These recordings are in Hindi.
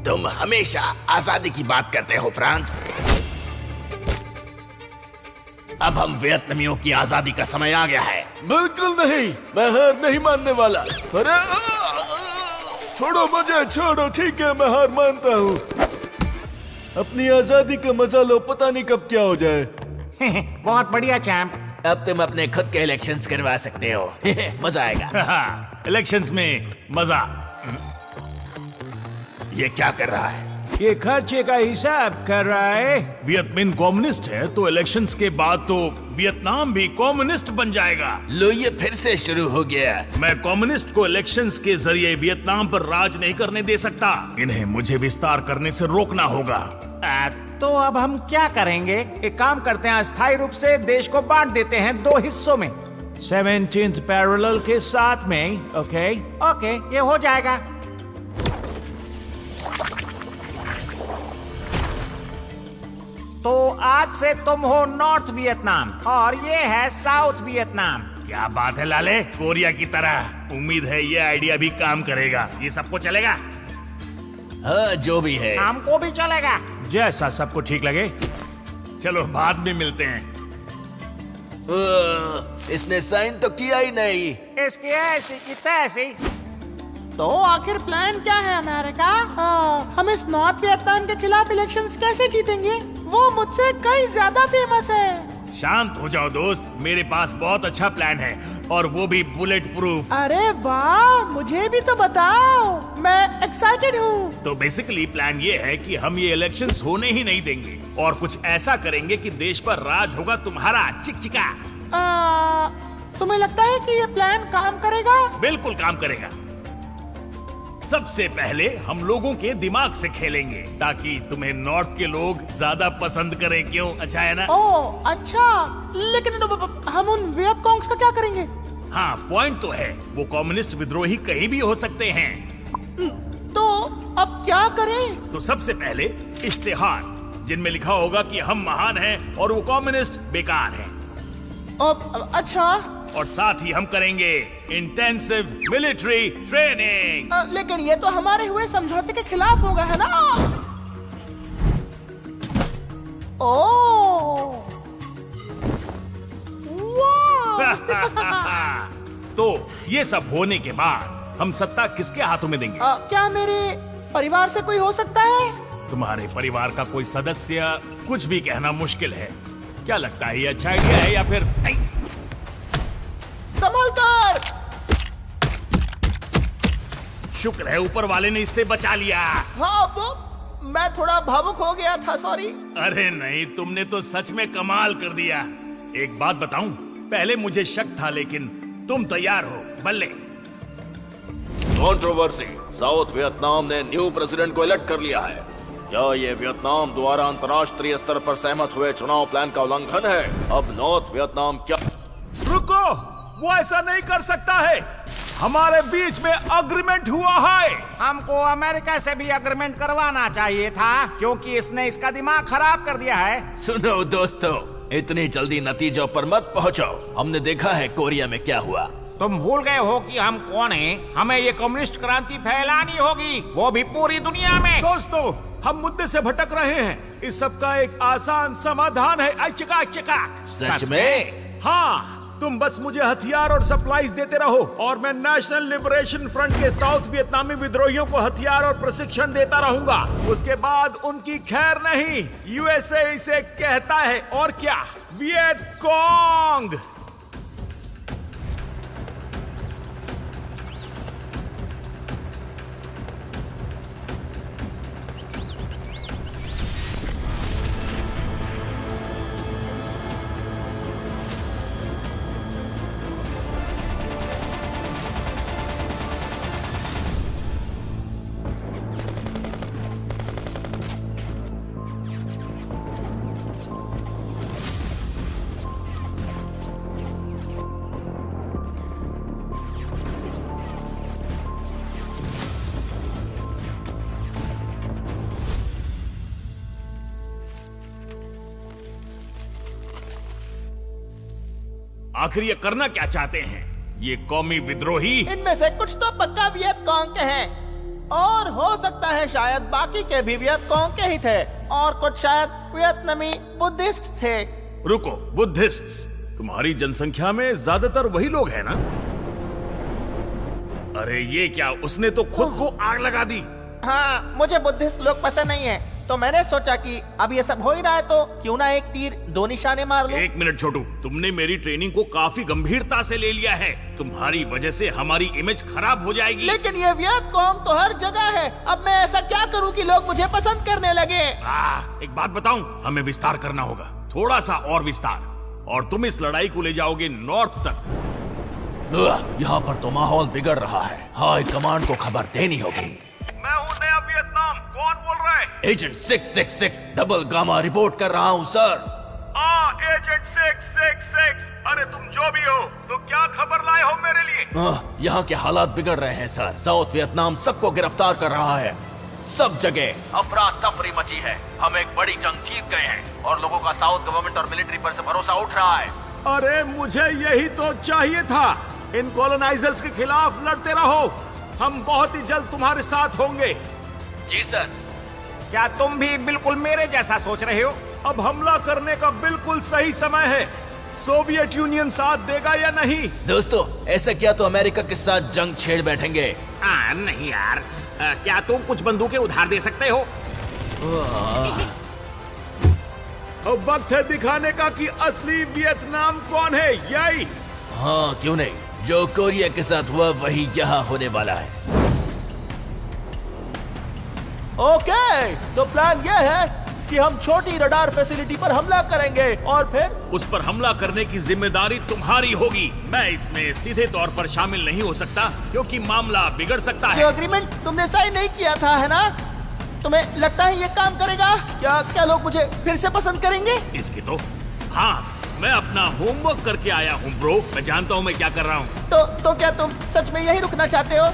तुम हमेशा आजादी की बात करते हो फ्रांस। अब हम वियतनामियों की आजादी का समय आ गया है। बिल्कुल नहीं, मैं हार नहीं मानने वाला। अरे छोड़ो मुझे, छोड़ो। ठीक है, मैं हार मानता हूँ। अपनी आजादी का मजा लो, पता नहीं कब क्या हो जाए। बहुत बढ़िया चैंप। अब तुम अपने खुद के इलेक्शंस करवा सकते हो। मजा आएगा। इलेक्शंस में मजा। ये क्या कर रहा है? ये खर्चे का हिसाब कर रहा है। वियतमिन कम्युनिस्ट है तो इलेक्शंस के बाद तो वियतनाम भी कम्युनिस्ट बन जाएगा। लो, ये फिर से शुरू हो गया। मैं कम्युनिस्ट को इलेक्शंस के जरिए वियतनाम पर राज नहीं करने दे सकता। इन्हें मुझे विस्तार करने से रोकना होगा। तो अब हम क्या करेंगे? एक काम करते हैं, अस्थायी रूप से देश को बांट देते हैं 2 हिस्सों में। 17th पैरेलल के साथ में। ओके, ये हो जाएगा। तो आज से तुम हो नॉर्थ वियतनाम और ये है साउथ वियतनाम। क्या बात है लाले, कोरिया की तरह। उम्मीद है ये आइडिया भी काम करेगा। ये सबको चलेगा? हाँ, जो भी है। हमको भी चलेगा, जैसा सबको ठीक लगे। चलो बाद में मिलते हैं। इसने साइन तो किया ही नहीं। इसकी ऐसी की तैसी। तो आखिर प्लान क्या है अमेरिका? हम इस नॉर्थ वियतनाम के खिलाफ इलेक्शंस कैसे जीतेंगे? वो मुझसे कई ज्यादा फेमस है। शांत हो जाओ दोस्त, मेरे पास बहुत अच्छा प्लान है और वो भी बुलेट प्रूफ। अरे वाह, मुझे भी तो बताओ, मैं एक्साइटेड हूँ। तो बेसिकली प्लान ये है कि हम ये इलेक्शंस होने ही नहीं देंगे और कुछ ऐसा करेंगे कि देश पर राज होगा तुम्हारा चिकचिका। तुम्हें लगता है कि ये प्लान काम करेगा? बिल्कुल काम करेगा। सबसे पहले हम लोगों के दिमाग से खेलेंगे ताकि तुम्हें नॉर्थ के लोग ज्यादा पसंद करें। क्यों, अच्छा है ना? ओह अच्छा, लेकिन हम उन वियतकोंग्स का क्या करेंगे? हाँ, पॉइंट तो है। वो कम्युनिस्ट विद्रोही कहीं भी हो सकते हैं। तो अब क्या करें? तो सबसे पहले इश्तिहार जिनमें लिखा होगा कि हम महान हैं और वो कम्युनिस्ट बेकार हैं। अच्छा। और साथ ही हम करेंगे इंटेंसिव मिलिट्री ट्रेनिंग। लेकिन ये तो हमारे हुए समझौते के खिलाफ होगा, है ना? ओह वाह। तो ये सब होने के बाद हम सत्ता किसके हाथों में देंगे? क्या मेरे परिवार से कोई हो सकता है? तुम्हारे परिवार का कोई सदस्य? कुछ भी कहना मुश्किल है। क्या लगता है, ये अच्छा आइडिया है या फिर नहीं? संभल कर। शुक्र है ऊपर वाले ने इससे बचा लिया। हाँ, वो मैं थोड़ा भावुक हो गया था, सॉरी। अरे नहीं, तुमने तो सच में कमाल कर दिया। एक बात बताऊं, पहले मुझे शक था लेकिन तुम तैयार हो। बल्ले। कंट्रोवर्सी, साउथ वियतनाम ने न्यू प्रेसिडेंट को इलेक्ट कर लिया है। क्या ये वियतनाम द्वारा अंतर्राष्ट्रीय स्तर पर सहमत हुए चुनाव प्लान का उल्लंघन है? अब नॉर्थ वियतनाम क्या? रुको, वो ऐसा नहीं कर सकता है। हमारे बीच में अग्रीमेंट हुआ है। हमको अमेरिका से भी अग्रीमेंट करवाना चाहिए था क्योंकि इसने इसका दिमाग खराब कर दिया है। सुनो दोस्तों, इतनी जल्दी नतीजों पर मत पहुंचो। हमने देखा है कोरिया में क्या हुआ। तुम भूल गए हो कि हम कौन हैं? हमें ये कम्युनिस्ट क्रांति फैलानी होगी, वो भी पूरी दुनिया में। दोस्तों, हम मुद्दे से भटक रहे हैं। इस सब का एक आसान समाधान है। चिका चिका। सच में? हाँ, तुम बस मुझे हथियार और सप्लाईज देते रहो और मैं नेशनल लिबरेशन फ्रंट के साउथ वियतनामी विद्रोहियों को हथियार और प्रशिक्षण देता रहूंगा। उसके बाद उनकी खैर नहीं, यूएसए इसे कहता है। और क्या? वियतकोंग। आखिर ये करना क्या चाहते हैं ये कौमी विद्रोही? इनमें से कुछ तो पक्का वियतकोंग के हैं। और हो सकता है शायद बाकी के भी वियतकोंग के ही थे और कुछ शायद वियतनामी बुद्धिस्ट थे। रुको, बुद्धिस्ट? तुम्हारी जनसंख्या में ज्यादातर वही लोग हैं ना? अरे ये क्या, उसने तो खुद को आग लगा दी। हाँ, मुझे बुद्धिस्ट लोग पसंद नहीं है, तो मैंने सोचा कि अब ये सब हो ही रहा है तो क्यों ना एक तीर दो निशाने मार लूं। एक मिनट छोटू, तुमने मेरी ट्रेनिंग को काफी गंभीरता से ले लिया है। तुम्हारी वजह से हमारी इमेज खराब हो जाएगी। लेकिन ये वियतकोंग तो हर जगह है। अब मैं ऐसा क्या करूं कि लोग मुझे पसंद करने लगे? एक बात बताऊं, हमें विस्तार करना होगा, थोड़ा सा और विस्तार, और तुम इस लड़ाई को ले जाओगे नॉर्थ तक। यहाँ पर तो माहौल बिगड़ रहा है, हाई कमांड को खबर देनी होगी। मैं हूँ नया वियतनाम, कौन बोल रहा है? एजेंट 666 डबल गामा रिपोर्ट कर रहा हूँ सर। एजेंट 666, अरे तुम जो भी हो, तो क्या खबर लाए हो मेरे लिए? यहाँ के हालात बिगड़ रहे हैं सर। साउथ वियतनाम सबको गिरफ्तार कर रहा है, सब जगह अफरा तफरी मची है। हम एक बड़ी जंग जीत गए हैं और लोगों का साउथ गवर्नमेंट और मिलिट्री पर से भरोसा उठ रहा है। अरे मुझे यही तो चाहिए था। इन कॉलोनाइजर्स के खिलाफ लड़ते रहो, हम बहुत ही जल्द तुम्हारे साथ होंगे। जी सर। क्या तुम भी बिल्कुल मेरे जैसा सोच रहे हो? अब हमला करने का बिल्कुल सही समय है। सोवियत यूनियन साथ देगा या नहीं? दोस्तों, ऐसा क्या तो अमेरिका के साथ जंग छेड़ बैठेंगे? नहीं यार, क्या तुम कुछ बंदूकें उधार दे सकते हो? अब वक्त है दिखाने का कि असली वियतनाम कौन है। यही? हाँ, क्यों नहीं। जो कोरिया के साथ हुआ वही यहाँ होने वाला है। ओके, तो प्लान ये है कि हम छोटी रडार फैसिलिटी पर हमला करेंगे और फिर उस पर हमला करने की जिम्मेदारी तुम्हारी होगी। मैं इसमें सीधे तौर पर शामिल नहीं हो सकता क्योंकि मामला बिगड़ सकता जो है। एग्रीमेंट तुमने साइन नहीं किया था, है ना? तुम्हें लगता है ये काम करेगा? क्या लोग मुझे फिर से पसंद करेंगे? इसकी तो हाँ, मैं अपना होमवर्क करके आया हूँ ब्रो। मैं जानता हूँ मैं क्या कर रहा हूँ। तो क्या तुम सच में यही रुकना चाहते हो?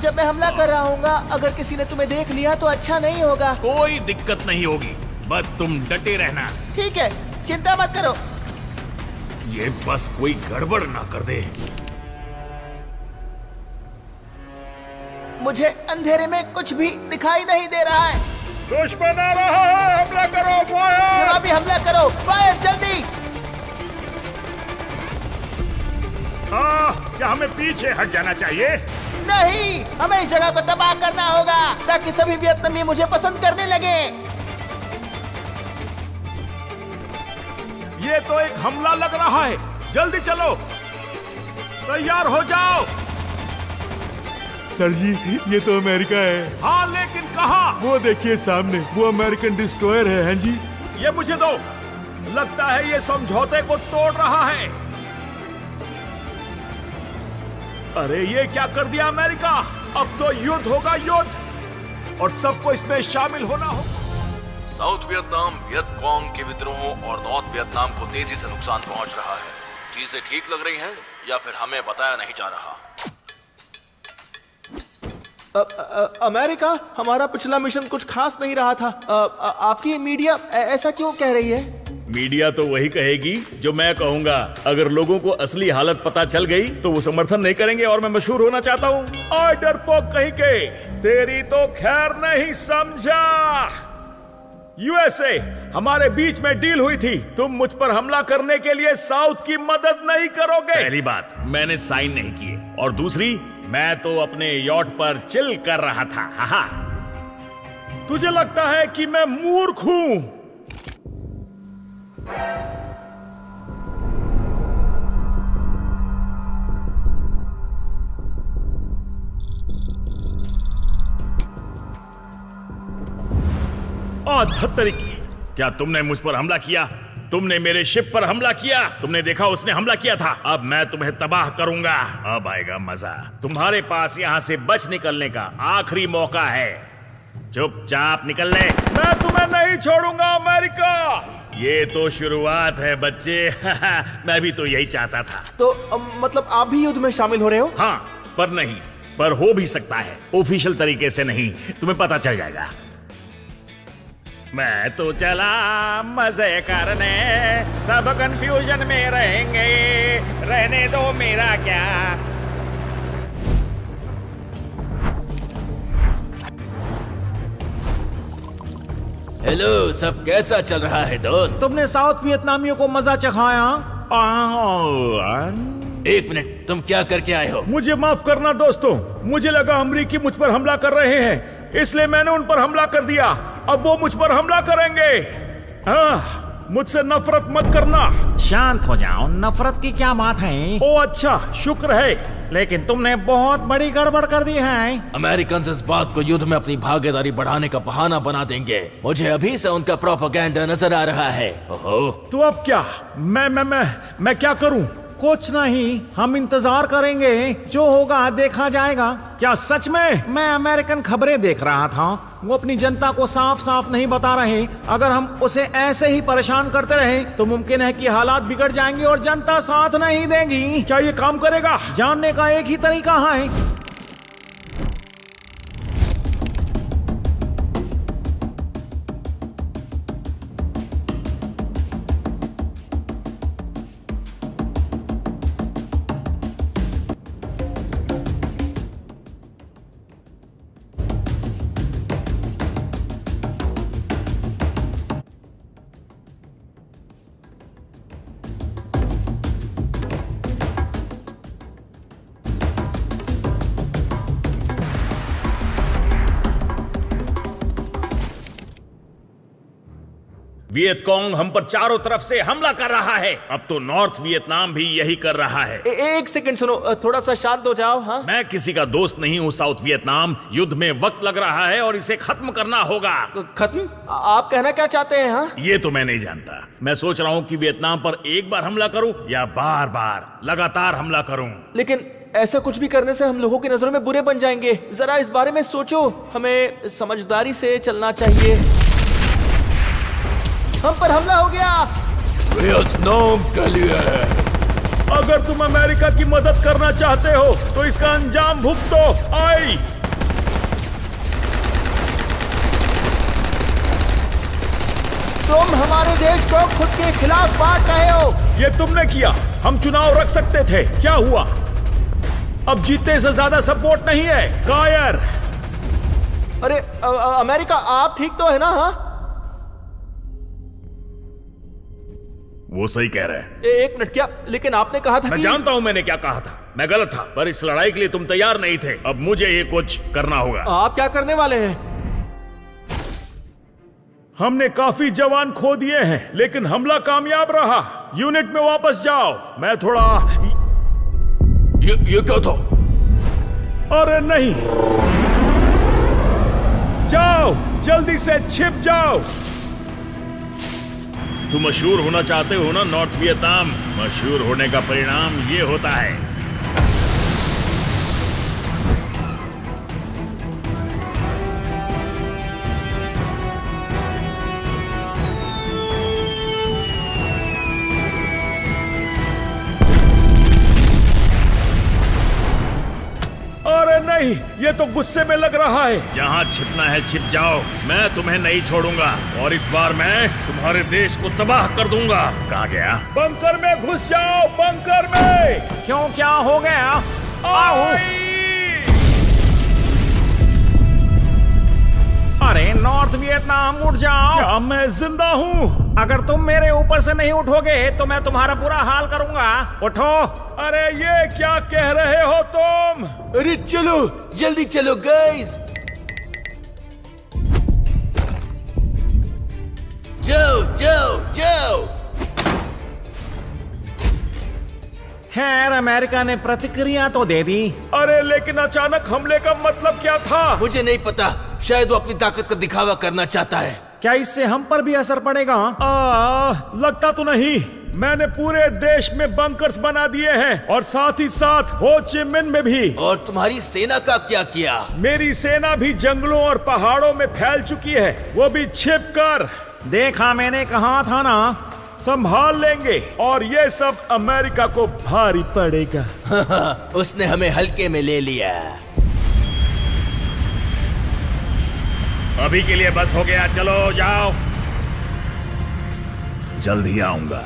जब मैं हमला कर रहा हूँगा, अगर किसी ने तुम्हें देख लिया तो अच्छा नहीं होगा। कोई दिक्कत नहीं होगी, बस तुम डटे रहना। ठीक है, चिंता मत करो। ये बस कोई गड़बड़ ना कर दे। मुझे अंधेरे में कुछ भी दिखाई नहीं दे रहा है। दुश्मन आ रहा है, हमला करो, फायर! जवाबी हमला करो, फायर जल्दी! क्या हमें पीछे हट जाना चाहिए? नहीं, हमें इस जगह को तबाह करना होगा ताकि सभी वियतनामी मुझे पसंद करने लगे। ये तो एक हमला लग रहा है, जल्दी चलो, तैयार हो जाओ। सर जी, ये तो अमेरिका है। हाँ, लेकिन कहाँ? वो देखिए सामने, वो अमेरिकन डिस्ट्रॉयर है। हैं जी? ये मुझे दो। लगता है ये समझौते को तोड़ रहा है। अरे ये क्या कर दिया अमेरिका? अब तो युद्ध होगा, युद्ध, और सबको इसमें शामिल होना होगा। साउथ वियतनाम वियतकोंग के विद्रोहों और नॉर्थ वियतनाम को तेजी से नुकसान पहुंच रहा है। चीजें ठीक लग रही हैं या फिर हमें बताया नहीं जा रहा? अमेरिका, हमारा पिछला मिशन कुछ खास नहीं रहा था। आपकी मीडिया ऐसा क्यों कह रही है? मीडिया तो वही कहेगी जो मैं कहूंगा। अगर लोगों को असली हालत पता चल गई तो वो समर्थन नहीं करेंगे और मैं मशहूर होना चाहता हूँ। और डरपोक कहीं के, तेरी तो खैर नहीं समझा। यूएसए, हमारे बीच में डील हुई थी, तुम मुझ पर हमला करने के लिए साउथ की मदद नहीं करोगे। पहली बात, मैंने साइन नहीं किए, और दूसरी, मैं तो अपने यॉट पर चिल कर रहा था। हा, तुझे लगता है कि मैं मूर्ख हूं? धत्तरी की, क्या तुमने मुझ पर हमला किया? तुमने मेरे शिप पर हमला किया। तुमने देखा उसने हमला किया था। अब मैं तुम्हें तबाह करूंगा। अब आएगा मजा। तुम्हारे पास यहाँ से बच निकलने का आखिरी मौका है। चुपचाप निकल ले। मैं तुम्हें नहीं छोड़ूंगा अमेरिका। ये तो शुरुआत है बच्चे। मैं भी तो यही चाहता था। तो मतलब आप भी युद्ध में शामिल हो रहे हो? हाँ, पर नहीं, पर हो भी सकता है। ऑफिशियल तरीके से नहीं, तुम्हें पता चल जाएगा। मैं तो चला मजे करने, सब कंफ्यूजन में रहेंगे, रहने दो मेरा क्या। हेलो, सब कैसा चल रहा है दोस्त? तुमने साउथ वियतनामियों को मजा चखाया? एक मिनट, तुम क्या करके आए हो? मुझे माफ करना दोस्तों, मुझे लगा अमरीकी मुझ पर हमला कर रहे हैं, इसलिए मैंने उन पर हमला कर दिया। अब वो मुझ पर हमला करेंगे। मुझसे नफरत मत करना। शांत हो जाओ, नफरत की क्या बात है? ओ अच्छा, शुक्र है। लेकिन तुमने बहुत बड़ी गड़बड़ कर दी है। अमेरिकन इस बात को युद्ध में अपनी भागीदारी बढ़ाने का बहाना बना देंगे। मुझे अभी से उनका प्रोपेगेंडा नजर आ रहा है। ओहो। तो अब क्या? मैं क्या करूं? कुछ नहीं, हम इंतजार करेंगे, जो होगा देखा जाएगा। क्या सच में? मैं अमेरिकन खबरें देख रहा था, वो अपनी जनता को साफ साफ नहीं बता रहे। अगर हम उसे ऐसे ही परेशान करते रहे तो मुमकिन है कि हालात बिगड़ जाएंगे और जनता साथ नहीं देगी। क्या ये काम करेगा? जानने का एक ही तरीका है। वियतकांग हम पर चारों तरफ से हमला कर रहा है। अब तो नॉर्थ वियतनाम भी यही कर रहा है। एक सेकंड सुनो, थोड़ा सा शांत हो जाओ। हाँ, मैं किसी का दोस्त नहीं हूँ साउथ वियतनाम। युद्ध में वक्त लग रहा है और इसे खत्म करना होगा। खत्म? आप कहना क्या चाहते हैं? हाँ, ये तो मैं नहीं जानता। मैं सोच रहा हूँ कि वियतनाम पर एक बार हमला करूँ या बार बार लगातार हमला करूँ। लेकिन ऐसा कुछ भी करने से हम लोगों की नजरों में बुरे बन जाएंगे। जरा इस बारे में सोचो, हमें समझदारी से चलना चाहिए। हम पर हमला हो गया। वियतनाम के लिए। अगर तुम अमेरिका की मदद करना चाहते हो तो इसका अंजाम भुगतो। आई, तुम हमारे देश को खुद के खिलाफ बांट रहे हो। ये तुमने किया। हम चुनाव रख सकते थे, क्या हुआ? अब जीतने से ज्यादा सपोर्ट नहीं है। कायर। अरे अमेरिका, आप ठीक तो है ना? हाँ, वो सही कह रहे हैं। एक मिनट, क्या? लेकिन आपने कहा था मैं कि... जानता हूं मैंने क्या कहा था। मैं गलत था, पर इस लड़ाई के लिए तुम तैयार नहीं थे। अब मुझे ये कुछ करना होगा। आप क्या करने वाले हैं? हमने काफी जवान खो दिए हैं, लेकिन हमला कामयाब रहा। यूनिट में वापस जाओ। मैं थोड़ा... ये क्या था? अरे नहीं, जाओ जल्दी से, छिप जाओ। तुम मशहूर होना चाहते हो ना नॉर्थ वियतनाम? मशहूर होने का परिणाम ये होता है। अरे नहीं, ये तो गुस्से में लग रहा है। जहाँ छिपना है छिप जाओ, मैं तुम्हें नहीं छोड़ूंगा और इस बार मैं तुम्हारे देश को तबाह कर दूंगा। कहाँ गया? बंकर में घुस जाओ, बंकर में। क्यों, क्या हो गया? अरे नॉर्थ वियतनाम, उठ जाओ। क्या मैं जिंदा हूँ? अगर तुम मेरे ऊपर से नहीं उठोगे तो मैं तुम्हारा बुरा हाल करूंगा। उठो। अरे ये क्या कह रहे हो तुम? अरे चलो, जल्दी चलो गाइस। जाओ जाओ जाओ। खैर, अमेरिका ने प्रतिक्रिया तो दे दी। अरे लेकिन अचानक हमले का मतलब क्या था? मुझे नहीं पता, शायद वो अपनी ताकत का दिखावा करना चाहता है। क्या इससे हम पर भी असर पड़ेगा? लगता तो नहीं। मैंने पूरे देश में बंकर्स बना दिए हैं और साथ ही साथ हो ची मिन में भी। और तुम्हारी सेना का क्या किया? मेरी सेना भी जंगलों और पहाड़ों में फैल चुकी है, वो भी छिप कर। देखा, मैंने कहा था ना। संभाल लेंगे और ये सब अमेरिका को भारी पड़ेगा। उसने हमें हल्के में ले लिया। अभी के लिए बस हो गया, चलो जाओ। जल्दी आऊंगा।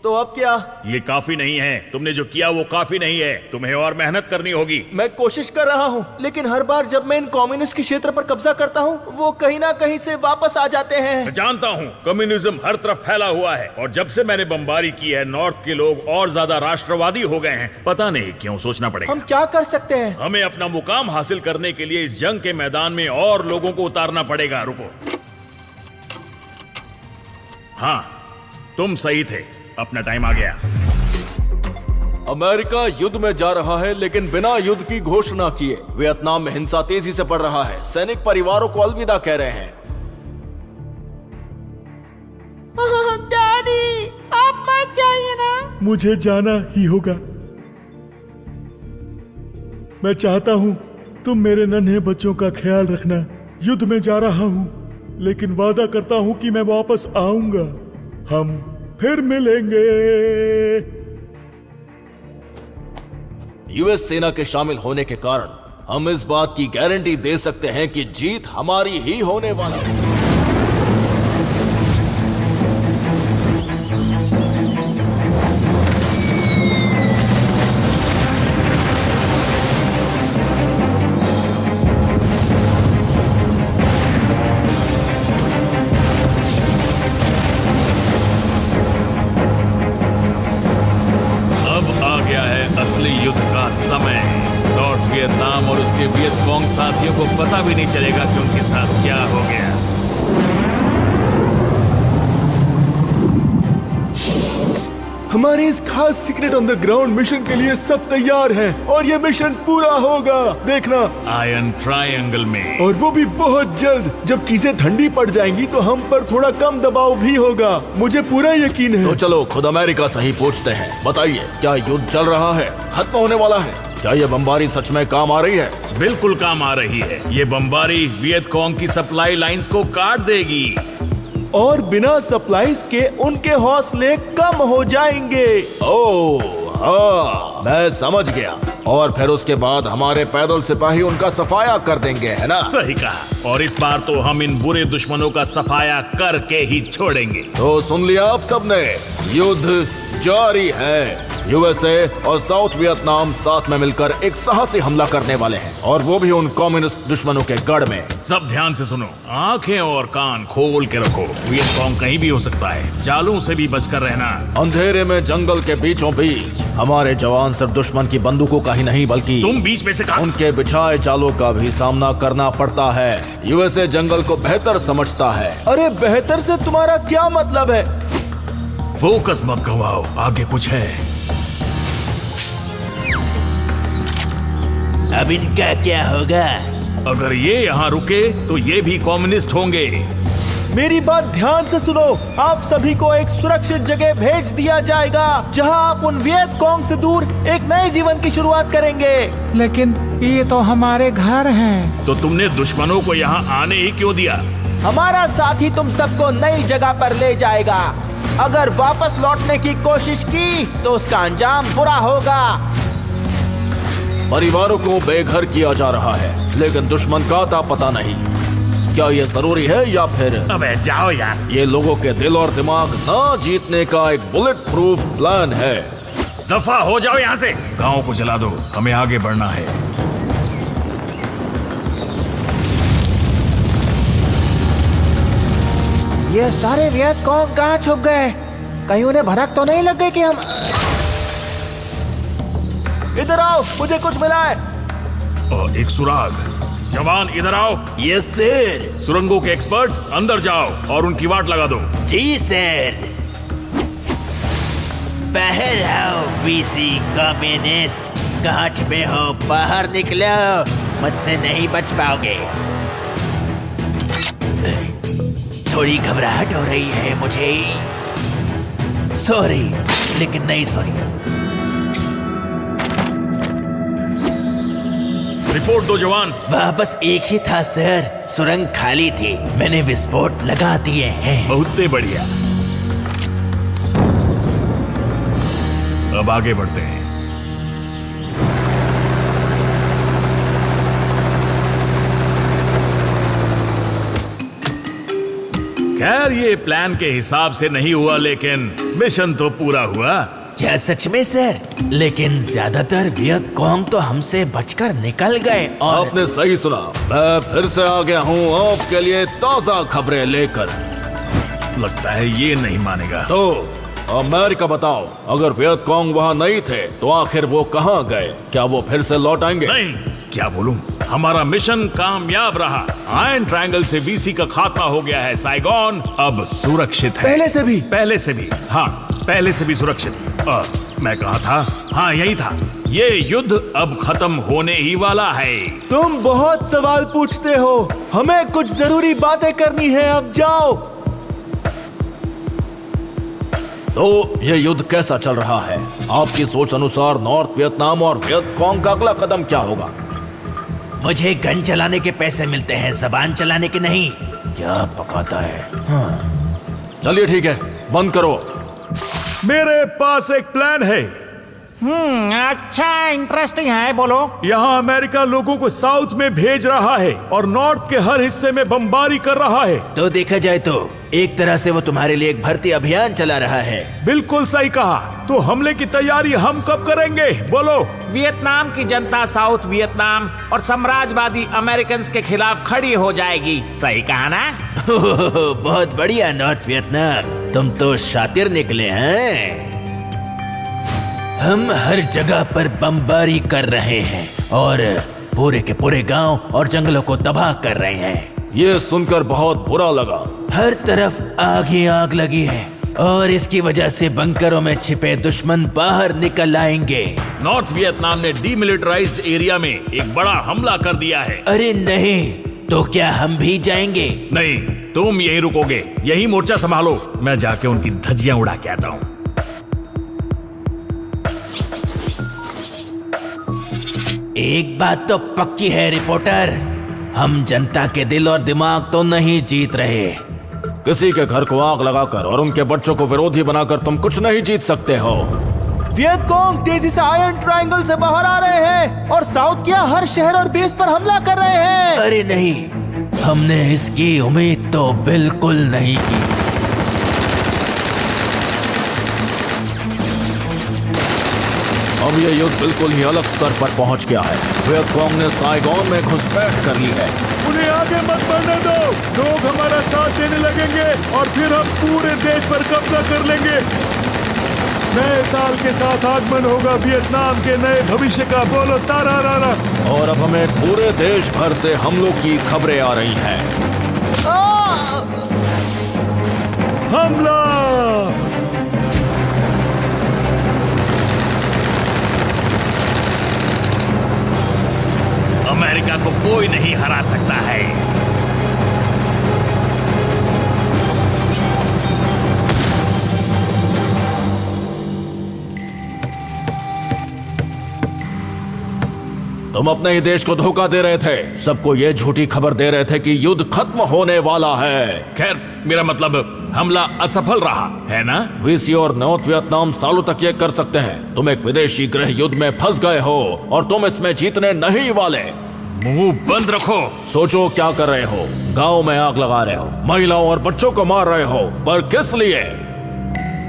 तो अब क्या? ये काफी नहीं है, तुमने जो किया वो काफी नहीं है, तुम्हें और मेहनत करनी होगी। मैं कोशिश कर रहा हूँ, लेकिन हर बार जब मैं इन कम्युनिस्ट के क्षेत्र पर कब्जा करता हूँ, वो कहीं ना कहीं से वापस आ जाते हैं। मैं जानता हूँ, कम्युनिज्म हर तरफ फैला हुआ है और जब से मैंने बमबारी की है, नॉर्थ के लोग और ज्यादा राष्ट्रवादी हो गए हैं। पता नहीं क्यों, सोचना पड़ेगा। हम क्या कर सकते हैं? हमें अपना मुकाम हासिल करने के लिए इस जंग के मैदान में और लोगों को उतारना पड़ेगा। रुको, हाँ तुम सही थे, अपना टाइम आ गया। अमेरिका युद्ध में जा रहा है, लेकिन बिना युद्ध की घोषणा किए। वियतनाम में हिंसा तेजी से बढ़ रहा है। सैनिक परिवारों को अलविदा कह रहे हैं। डैडी, आप मत जाइए ना। मुझे जाना ही होगा। मैं चाहता हूँ तुम मेरे नन्हे बच्चों का ख्याल रखना। युद्ध में जा रहा हूँ, लेकिन वादा करता हूँ कि मैं वापस आऊंगा। हम फिर मिलेंगे। यूएस सेना के शामिल होने के कारण हम इस बात की गारंटी दे सकते हैं कि जीत हमारी ही होने वाली है। समय नॉर्थ वियतनाम और उसके वियतकॉन्ग साथियों को पता भी नहीं चलेगा कि उनके साथ क्या हो गया। हमारे इस खास secret on the ground mission के लिए सब तैयार हैं और ये मिशन पूरा होगा, देखना। आयरन ट्रायंगल में, और वो भी बहुत जल्द। जब चीजें ठंडी पड़ जाएंगी तो हम पर थोड़ा कम दबाव भी होगा, मुझे पूरा यकीन है। तो चलो खुद अमेरिका से ही पूछते हैं। बताइए, क्या युद्ध चल रहा है? खत्म होने वाला है? क्या ये बमबारी सच में काम आ रही है? बिल्कुल काम आ रही है। ये बमबारी वियतकॉन्ग की सप्लाई लाइंस को काट देगी और बिना सप्लाईज के उनके हौसले कम हो जाएंगे। ओह हाँ, मैं समझ गया। और फिर उसके बाद हमारे पैदल सिपाही उनका सफाया कर देंगे, है ना? सही कहा। और इस बार तो हम इन बुरे दुश्मनों का सफाया करके ही छोड़ेंगे। तो सुन लिया आप सबने, युद्ध जारी है। यूएसए और साउथ वियतनाम साथ में मिलकर एक साहसी हमला करने वाले हैं, और वो भी उन कम्युनिस्ट दुश्मनों के गढ़ में। सब ध्यान से सुनो, आंखें और कान खोल के रखो। वियतकॉन्ग कहीं भी हो सकता है, जालों से भी बचकर रहना। अंधेरे में जंगल के बीचों बीच हमारे जवान सिर्फ दुश्मन की बंदूकों का ही नहीं, बल्कि तुम बीच में से कहा? उनके बिछाए जालों का भी सामना करना पड़ता है। यूएसए जंगल को बेहतर समझता है। अरे बेहतर से तुम्हारा क्या मतलब है? फोकस मत गवाओ, आगे कुछ है। अब इनका क्या होगा? अगर ये यहाँ रुके तो ये भी कम्युनिस्ट होंगे। मेरी बात ध्यान से सुनो। आप सभी को एक सुरक्षित जगह भेज दिया जाएगा, जहां आप उन वियतकॉन्ग से दूर एक नए जीवन की शुरुआत करेंगे। लेकिन ये तो हमारे घर हैं। तो तुमने दुश्मनों को यहाँ आने ही क्यों दिया? हमारा साथी तुम सबको नई जगह पर ले जाएगा। अगर वापस लौटने की कोशिश की तो उसका अंजाम बुरा होगा। परिवारों को बेघर किया जा रहा है, लेकिन दुश्मन का अता पता नहीं। क्या ये जरूरी है या फिर? अबे जाओ यार। ये लोगों के दिल और दिमाग ना जीतने का एक बुलेट प्रूफ प्लान है। दफा हो जाओ यहाँ से। गांव को जला दो, हमें आगे बढ़ना है। ये सारे वियतकॉन्ग कहाँ छुप गए? कहीं उन्हें भनक तो नहीं लग गई कि हम? इधर आओ, मुझे कुछ मिला है। और एक सुराग। जवान इधर आओ। Yes sir. सुरंगों के एक्सपर्ट अंदर जाओ और उनकी वाट लगा दो। जी सर। बाहर आओ वीसी कम्युनिस्ट। कहाँ छुपे हो? बाहर निकलो, मुझसे नहीं बच पाओगे। थोड़ी घबराहट हो रही है मुझे। सॉरी, लेकिन नहीं सॉरी। रिपोर्ट दो जवान। वहाँ बस एक ही था सर, सुरंग खाली थी, मैंने विस्फोट लगा दिए हैं। बहुत बढ़िया। अब आगे बढ़ते हैं। खैर ये प्लान के हिसाब से नहीं हुआ, लेकिन मिशन तो पूरा हुआ। क्या सच में सर? लेकिन ज्यादातर वियत कॉन्ग तो हमसे बचकर निकल गए और आपने सही सुना, मैं फिर से आ गया हूँ आपके लिए ताजा खबरें लेकर। लगता है ये नहीं मानेगा। तो अमेरिका बताओ, अगर वियत कॉन्ग वहाँ नहीं थे तो आखिर वो कहाँ गए? क्या वो फिर से लौट आएंगे? नहीं, क्या बोलूं, हमारा मिशन कामयाब रहा। आयरन ट्रायंगल से वीसी का खात्मा हो गया है। साइगोन अब सुरक्षित है। पहले से भी? पहले से भी, हाँ, पहले से भी सुरक्षित। मैं कहा था, हाँ यही था। ये युद्ध अब खत्म होने ही वाला है। तुम बहुत सवाल पूछते हो, हमें कुछ जरूरी बातें करनी है, अब जाओ। तो ये युद्ध कैसा चल रहा है? आपकी सोच अनुसार नॉर्थ वियतनाम और वियत कॉन्ग का अगला कदम क्या होगा? मुझे गन चलाने के पैसे मिलते हैं, जबान चलाने के नहीं। क्या पकाता है? चलिए ठीक है, बंद करो। मेरे पास एक प्लान है। अच्छा, इंटरेस्टिंग है, बोलो। यहाँ अमेरिका लोगों को साउथ में भेज रहा है और नॉर्थ के हर हिस्से में बमबारी कर रहा है। तो देखा जाए तो एक तरह से वो तुम्हारे लिए एक भर्ती अभियान चला रहा है। बिल्कुल सही कहा। तो हमले की तैयारी हम कब करेंगे, बोलो? वियतनाम की जनता साउथ वियतनाम और साम्राज्यवादी अमेरिकन के खिलाफ खड़ी हो जाएगी। सही कहा ना? बहुत बढ़िया नॉर्थ वियतनाम, तुम तो शातिर निकले हैं। हम हर जगह पर बमबारी कर रहे हैं और पूरे के पूरे गांव और जंगलों को तबाह कर रहे हैं। ये सुनकर बहुत बुरा लगा। हर तरफ आग ही आग लगी है और इसकी वजह से बंकरों में छिपे दुश्मन बाहर निकल आएंगे। नॉर्थ वियतनाम ने डीमिलिटराइज्ड एरिया में एक बड़ा हमला कर दिया है। अरे नहीं, तो क्या हम भी जाएंगे? नहीं, तुम यहीं रुकोगे, यही मोर्चा संभालो। मैं जाके उनकी धज्जियां उड़ा के आता हूँ। एक बात तो पक्की है रिपोर्टर, हम जनता के दिल और दिमाग तो नहीं जीत रहे। किसी के घर को आग लगाकर और उनके बच्चों को विरोधी बनाकर तुम कुछ नहीं जीत सकते हो। वियत कॉन्ग तेजी से आयरन ट्रायंगल से बाहर आ रहे हैं और साउथ के हर शहर और बेस पर हमला कर रहे हैं। अरे नहीं, हमने इसकी उम्मीद तो बिल्कुल नहीं की। अब ये युद्ध बिल्कुल ही अलग स्तर पर पहुंच गया है। वियत कॉन्ग ने साइगोन में घुसपैठ कर ली है। उन्हें आगे मत बढ़ने दो, लोग हमारा साथ देने लगेंगे और फिर हम पूरे देश पर कब्जा कर लेंगे। नए साल के साथ आगमन होगा वियतनाम के नए भविष्य का। बोलो तारा रारा। और अब हमें पूरे देश भर से हमलों की खबरें आ रही हैं। हमला! अमेरिका को कोई नहीं हरा सकता है। तुम अपने ही देश को धोखा दे रहे थे, सबको ये झूठी खबर दे रहे थे कि युद्ध खत्म होने वाला है। खैर, मेरा मतलब हमला असफल रहा है ना? वीसी और नॉर्थ वियतनाम सालों तक ये कर सकते हैं। तुम एक विदेशी गृह युद्ध में फंस गए हो और तुम इसमें जीतने नहीं वाले। मुंह बंद रखो। सोचो क्या कर रहे हो। गांव में आग लगा रहे हो, महिलाओं और बच्चों को मार रहे हो, पर किस लिए?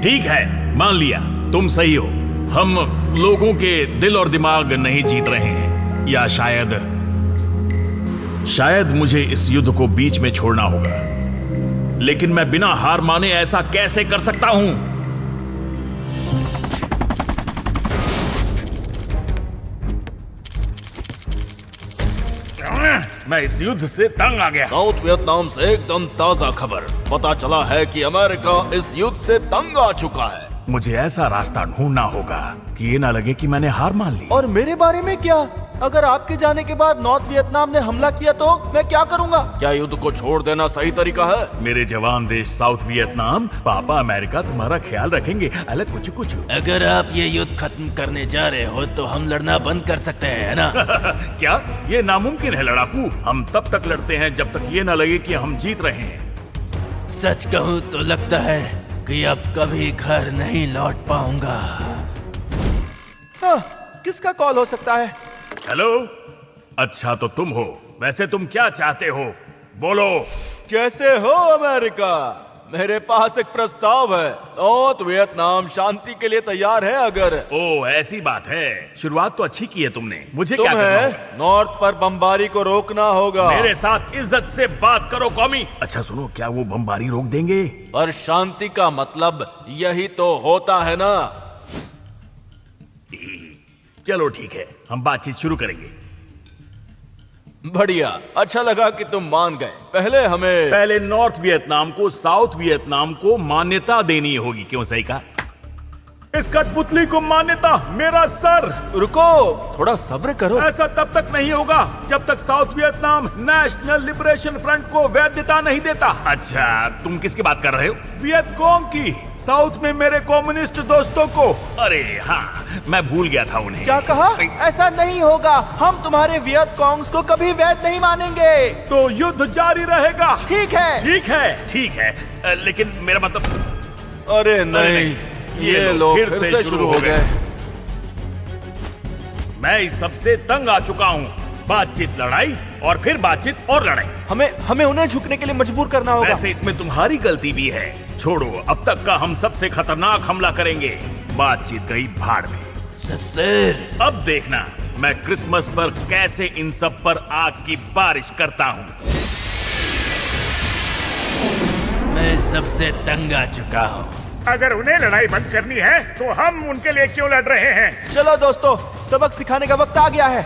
ठीक है, मान लिया, तुम सही हो। हम लोगों के दिल और दिमाग नहीं जीत रहे हैं, या शायद मुझे इस युद्ध को बीच में छोड़ना होगा। लेकिन मैं बिना हार माने ऐसा कैसे कर सकता हूं? मैं इस युद्ध से तंग आ गया। साउथ वियतनाम से एकदम ताजा खबर। पता चला है कि अमेरिका इस युद्ध से तंग आ चुका है। मुझे ऐसा रास्ता ढूंढना होगा कि ये ना लगे कि मैंने हार मान ली। और मेरे बारे में क्या? अगर आपके जाने के बाद नॉर्थ वियतनाम ने हमला किया तो मैं क्या करूंगा? क्या युद्ध को छोड़ देना सही तरीका है? मेरे जवान देश साउथ वियतनाम, पापा अमेरिका तुम्हारा ख्याल रखेंगे। अलग कुछ कुछ। अगर आप ये युद्ध खत्म करने जा रहे हो तो हम लड़ना बंद कर सकते हैं, है ना? क्या ये नामुमकिन है लड़ाकू? हम तब तक लड़ते हैं जब तक ये ना लगे कि हम जीत रहे हैं। सच कहूँ तो लगता है कि अब कभी घर नहीं लौट पाऊंगा। किसका कॉल हो सकता है? हेलो, अच्छा तो तुम हो। वैसे तुम क्या चाहते हो, बोलो। कैसे हो अमेरिका? मेरे पास एक प्रस्ताव है। नॉर्थ वियतनाम शांति के लिए तैयार है अगर ओ ऐसी बात है। शुरुआत तो अच्छी की है तुमने। मुझे क्या करना तुम्हें होगा? नॉर्थ पर बमबारी को रोकना होगा। मेरे साथ इज्जत से बात करो कौमी। अच्छा सुनो, क्या वो बमबारी रोक देंगे? पर शांति का मतलब यही तो होता है ना। चलो ठीक है, हम बातचीत शुरू करेंगे। बढ़िया, अच्छा लगा कि तुम मान गए। पहले नॉर्थ वियतनाम को साउथ वियतनाम को मान्यता देनी होगी। क्यों सही कहा? इस कठपुतली को मान्यता, मेरा सर। रुको, थोड़ा सब्र करो। ऐसा तब तक नहीं होगा जब तक south Vietnam national liberation front को वैधता नहीं देता। अच्छा, तुम किसकी बात कर रहे हो? वियतकोंग की। साउथ में मेरे कम्युनिस्ट दोस्तों को। अरे हाँ, मैं भूल गया था उन्हें। क्या कहा? ऐसा नहीं होगा। हम तुम्हारे वियतकोंग्स को कभी वैध नहीं मानेंगे। तो युद्ध जारी रहेगा। ठीक है। ठीक है, ठीक है, लेकिन मेरा मतलब। अरे नहीं, ये लोग फिर से शुरू हो गए। मैं इस सबसे तंग आ चुका हूँ। बातचीत लड़ाई और फिर बातचीत और लड़ाई। हमें उन्हें झुकने के लिए मजबूर करना होगा। वैसे इसमें तुम्हारी गलती भी है। छोड़ो, अब तक का हम सबसे खतरनाक हमला करेंगे। बातचीत गई भाड़ में। सर, अब देखना मैं क्रिसमस पर कैसे इन सब पर आग की बारिश करता हूँ। मैं सबसे तंग आ चुका हूँ। अगर उन्हें लड़ाई बंद करनी है तो हम उनके लिए क्यों लड़ रहे हैं? चलो दोस्तों, सबक सिखाने का वक्त आ गया है।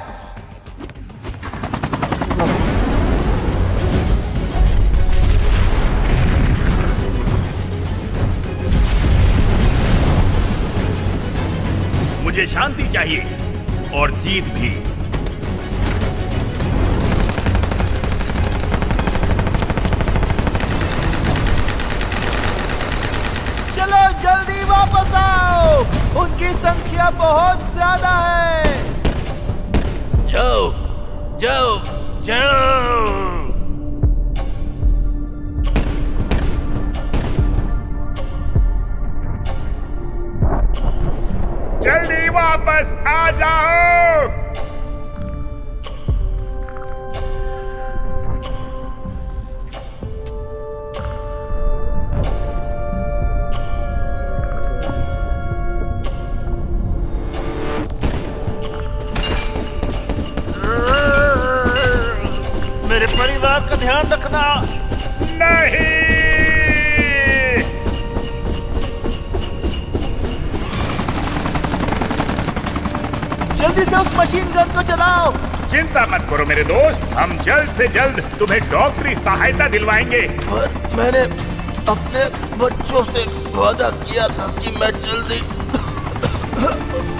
मुझे शांति चाहिए और जीत भी। चलो जल्दी वापस आओ, उनकी संख्या बहुत ज्यादा है। जाओ, जाओ, जाओ। जल्दी वापस आ जाओ। मेरे परिवार का ध्यान रखना। नहीं, जल्दी से उस मशीन गन को चलाओ। चिंता मत करो मेरे दोस्त, हम जल्द से जल्द तुम्हें डॉक्टरी सहायता दिलवाएंगे। पर मैंने अपने बच्चों से वादा किया था कि मैं जल्दी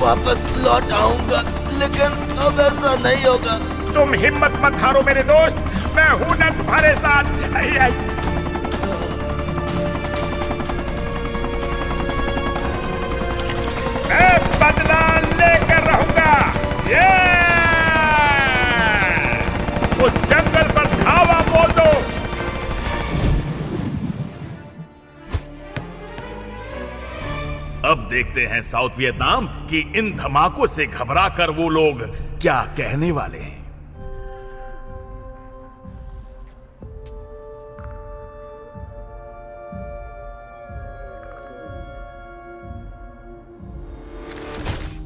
वापस लौट आऊंगा, लेकिन अब ऐसा नहीं होगा। तुम हिम्मत मत हारो मेरे दोस्त, मैं हूं ना तुम्हारे साथ। आई, आई। मैं बदला लेकर रहूंगा। ये उस जंगल पर धावा बोल दो। अब देखते हैं साउथ वियतनाम कि इन धमाकों से घबराकर वो लोग क्या कहने वाले हैं।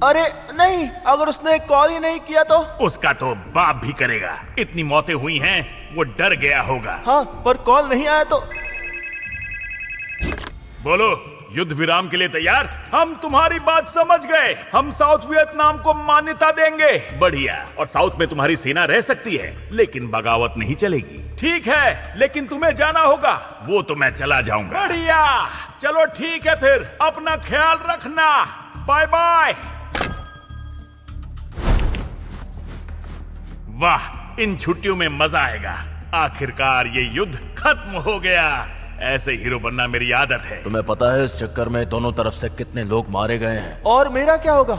अरे नहीं, अगर उसने कॉल ही नहीं किया तो? उसका तो बाप भी करेगा। इतनी मौतें हुई हैं, वो डर गया होगा। हाँ, पर कॉल नहीं आया तो? बोलो, युद्ध विराम के लिए तैयार? हम तुम्हारी बात समझ गए। हम साउथ वियतनाम को मान्यता देंगे। बढ़िया। और साउथ में तुम्हारी सेना रह सकती है, लेकिन बगावत नहीं चलेगी। ठीक है, लेकिन तुम्हें जाना होगा। वो तो मैं चला जाऊंगा। बढ़िया, चलो ठीक है फिर। अपना ख्याल रखना। Bye bye. वाह, इन छुट्टियों में मजा आएगा। आखिरकार ये युद्ध खत्म हो गया। ऐसे हीरो बनना मेरी आदत है। तुम्हें पता है इस चक्कर में दोनों तरफ से कितने लोग मारे गए हैं? और मेरा क्या होगा?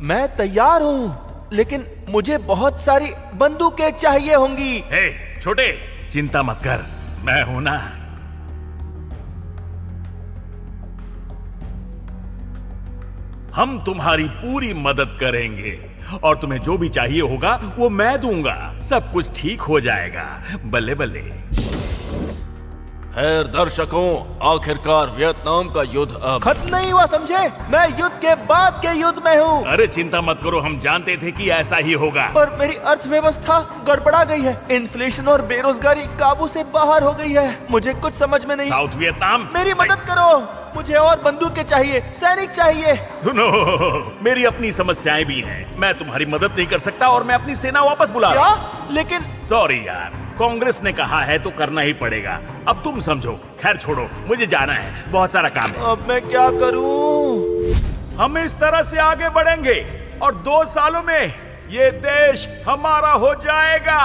मैं तैयार हूँ, लेकिन मुझे बहुत सारी बंदूकें चाहिए होंगी। हे छोटे, चिंता मत कर, मैं हूं ना। हम तुम्हारी पूरी मदद करेंगे और तुम्हें जो भी चाहिए होगा वो मैं दूंगा। सब कुछ ठीक हो जाएगा। बल्ले बल्ले। खैर दर्शकों, आखिरकार वियतनाम का युद्ध अब खत्म नहीं हुआ समझे। मैं युद्ध के बाद के युद्ध में हूँ। अरे चिंता मत करो, हम जानते थे कि ऐसा ही होगा। पर मेरी अर्थव्यवस्था गड़बड़ा गई है। इन्फ्लेशन और बेरोजगारी काबू से बाहर हो गई है। मुझे कुछ समझ में नहीं। साउथ वियतनाम, मेरी मदद करो। मुझे और बंदूकें चाहिए, सैनिक चाहिए। सुनो, मेरी अपनी समस्याएं भी हैं। मैं तुम्हारी मदद नहीं कर सकता और मैं अपनी सेना वापस बुला रहा हूं। क्या? लेकिन सॉरी यार, कांग्रेस ने कहा है तो करना ही पड़ेगा। अब तुम समझो। खैर छोड़ो, मुझे जाना है, बहुत सारा काम है। अब मैं क्या करूं? हम इस तरह से आगे बढ़ेंगे और 2 सालों में ये देश हमारा हो जाएगा।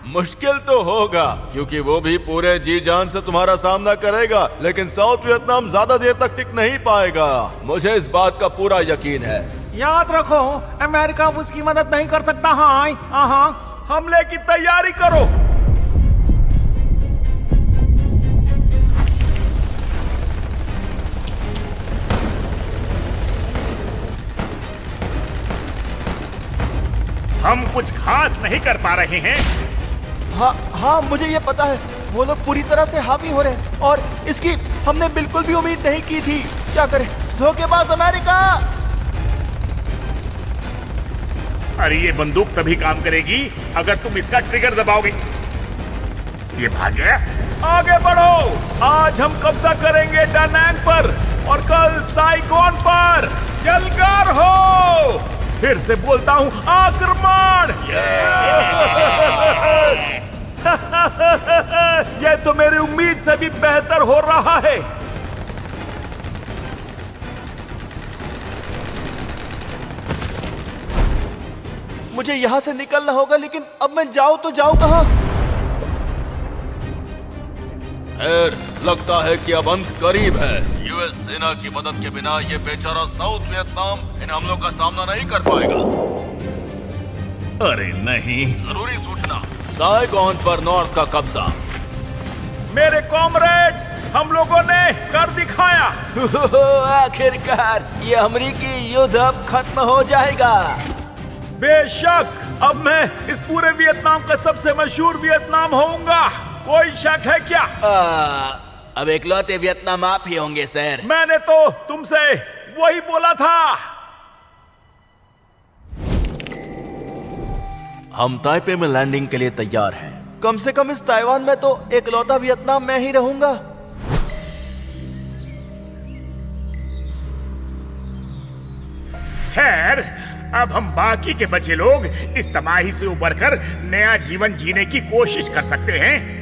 मुश्किल तो होगा, क्योंकि वो भी पूरे जी जान से तुम्हारा सामना करेगा, लेकिन साउथ वियतनाम ज्यादा देर तक टिक नहीं पाएगा। मुझे इस बात का पूरा यकीन है। याद रखो, अमेरिका उसकी मदद नहीं कर सकता। हाँ हाँ, हमले की तैयारी करो। हम कुछ खास नहीं कर पा रहे हैं। हाँ, मुझे ये पता है। वो लोग पूरी तरह से हावी हो रहे हैं और इसकी हमने बिल्कुल भी उम्मीद नहीं की थी। क्या करें? धोखेबाज अमेरिका! अरे ये बंदूक तभी काम करेगी अगर तुम इसका ट्रिगर दबाओगे। ये भाग गया। आगे बढ़ो। आज हम कब्जा करेंगे दा नांग पर और कल साइगोन पर। जलगार हो। फिर से बोलता हूं, आक्रमण। यह तो मेरी उम्मीद से भी बेहतर हो रहा है। मुझे यहाँ से निकलना होगा, लेकिन अब मैं जाऊँ तो जाऊँ कहाँ? खैर, लगता है कि अब अंत करीब है। यूएस सेना की मदद के बिना ये बेचारा साउथ वियतनाम इन हमलों का सामना नहीं कर पाएगा। अरे नहीं। जरूरी सूचना, साइगोन पर नॉर्थ का कब्जा। मेरे कॉमरेड्स, हम लोगों ने कर दिखाया। आखिरकार ये अमेरिकी युद्ध अब खत्म हो जाएगा। बेशक, अब मैं इस पूरे वियतनाम का सबसे मशहूर वियतनाम होऊंगा। कोई शक है क्या? अब इकलौते वियतनाम आप ही होंगे सर। मैंने तो तुमसे वही बोला था। हम ताइपे में लैंडिंग के लिए तैयार हैं। कम से कम इस ताइवान में तो इकलौता वियतनाम में ही रहूंगा। खैर, अब हम बाकी के बचे लोग इस तबाही से उबरकर नया जीवन जीने की कोशिश कर सकते हैं।